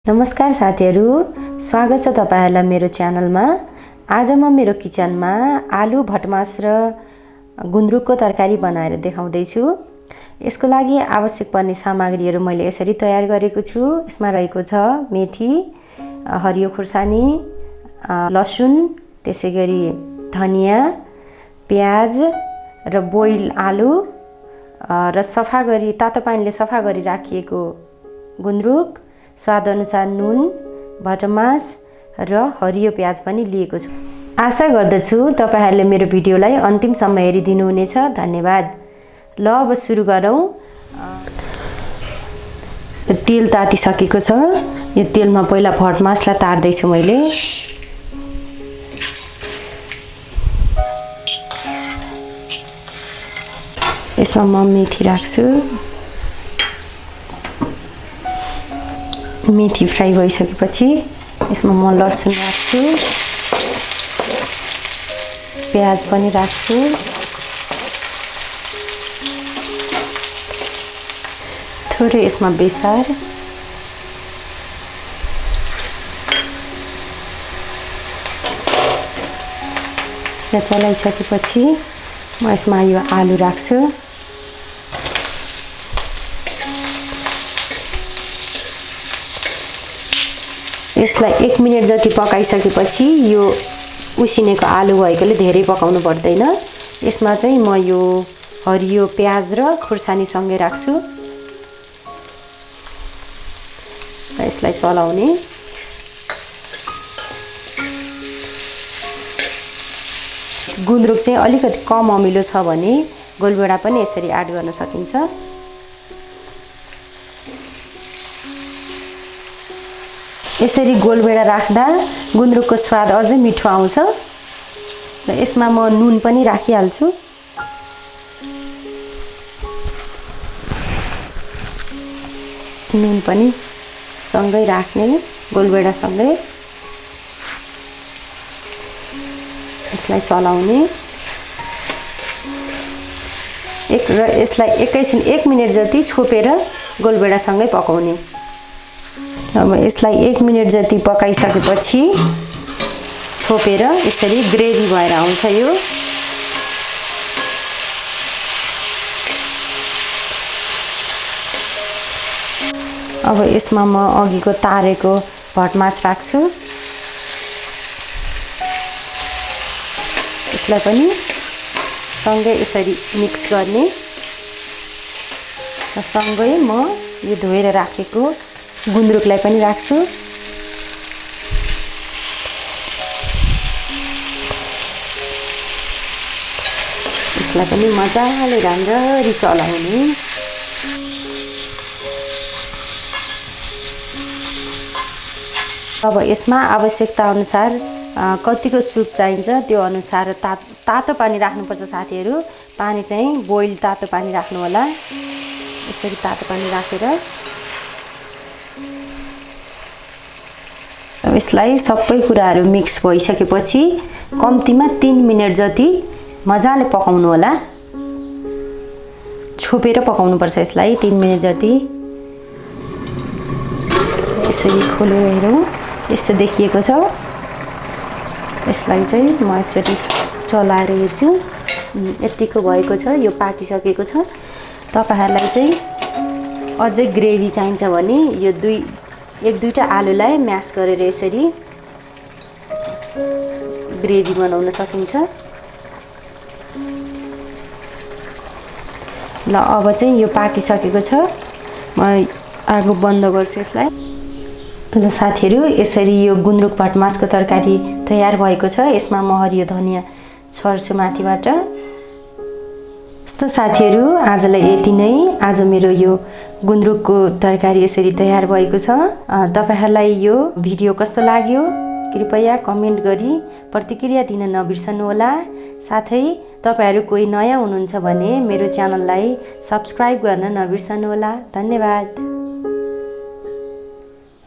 नमस्कार साथीहरु, स्वागत छ तपाईहरुलाई मेरो च्यानलमा। आज म मेरो किचनमा आलु भटमास र गुन्द्रुकको तरकारी बनाएर देखाउँदै छु। यसको लागि आवश्यक पर्ने सामग्रीहरु मैले यसरी तयार गरेको छु। यसमा रहेको छ मेथी, हरियो खुर्सानी, लसुन, त्यसैगरी धनिया, प्याज र बोइल आलु र सफा गरी तातो पानीले सफा गरी राखिएको गुन्द्रुक, स्वाद अनुसार नुन, भटमास र हरियो प्याज पनि लिएको छु। आशा गर्दछु तपाईहरुले मेरो भिडियोलाई अन्तिमसम्म हेरिदिनु हुनेछ। धन्यवाद। ल अब सुरु गरौँ। तेल तातिसकेको छ। यो तेलमा पहिला भटमासलाई तार्दै छु मैले। यसमा म मेथी राख्छु। मेथी फ्राई भइसकेपछि यसमा म लसुन राख्छु, प्याज पनि राख्छु, थोरै यसमा बेसार, र चलाइसकेपछि म यसमा यो आलु राख्छु। यसलाई 1 मिनेट जति पकाइसकेपछि यो उसिनेको आलु भएकोले धेरै पकाउनु पर्दैन। यसमा चाहिँ म यो हरियो प्याज र खुर्सानी सँगै राख्छु। यसलाई चलाउने। गुन्द्रुक चाहिँ अलिकति कम अमिलो छ भने गोलभेडा पनि यसरी एड गर्न सकिन्छ। यसरी गोलभेडा राख्दा गुन्द्रुकको स्वाद अझै मिठो आउँछ। र यसमा म नुन पनि राखिहाल्छु। नुन पनि सँगै राख्ने गोलभेडा सँगै। यसलाई चलाउने। यसलाई एकैछिन 1 मिनेट जति छोपेर गोलभेडा सँगै पकाउने। अब यसलाई 1 मिनेट जति पकाइसकेपछि छोपेर यसरी ग्रेभी भएर आउँछ यो। अब यसमा म अघिको तारेको भटमास राख्छु। यसलाई पनि सँगै यसरी मिक्स गर्ने। र सँगै म यो धोएर राखेको गुन्द्रुकलाई पनि राख्छु। यसलाई पनि मजाले राम्ररी चलाउने। अब यसमा आवश्यकता अनुसार कतिको सुप चाहिन्छ त्यो अनुसार तातो पानी राख्नुपर्छ साथीहरु। पानी चाहिँ बोइल तातो पानी राख्नु होला। यसरी तातो पानी राखेर यसलाई सबै कुराहरु मिक्स भइसकेपछि कम्तीमा 3 मिनेट जति मजाले पकाउनु होला। छोपेर पकाउनु पर्छ यसलाई 3 मिनेट जति। यसरी खोलेर हेरौँ। यस्तो देखिएको छ। यसलाई चाहिँ म एकचोटी चलाएर हेर्छु। यतिको भएको छ। यो पाकिसकेको छ। तपाईहरुलाई चाहिँ अझै ग्रेभी चाहिन्छ भने यो 1-2टा आलुलाई म्याश गरेर यसरी ग्रेभी बनाउन सकिन्छ। ल अब चाहिँ यो पाकिसकेको छ। म आगो बन्द गर्छु यसलाई। ल साथीहरु, यसरी यो गुन्द्रुक भटमासको तरकारी तयार भएको छ। यसमा म हरियो धनिया छर्छु माथिबाट। साथीहरु, आजलाई यति नै। आज मेरो यो गुन्द्रुकको तरकारी यसरी तयार भएको छ। तपाईहरुलाई यो भिडियो कस्तो लाग्यो कृपया कमेन्ट गरी प्रतिक्रिया दिन नबिर्सनु होला। साथै तपाईहरु कोही नयाँ हुनुहुन्छ भने मेरो च्यानललाई सब्स्क्राइब गर्न नबिर्सनु होला। धन्यवाद।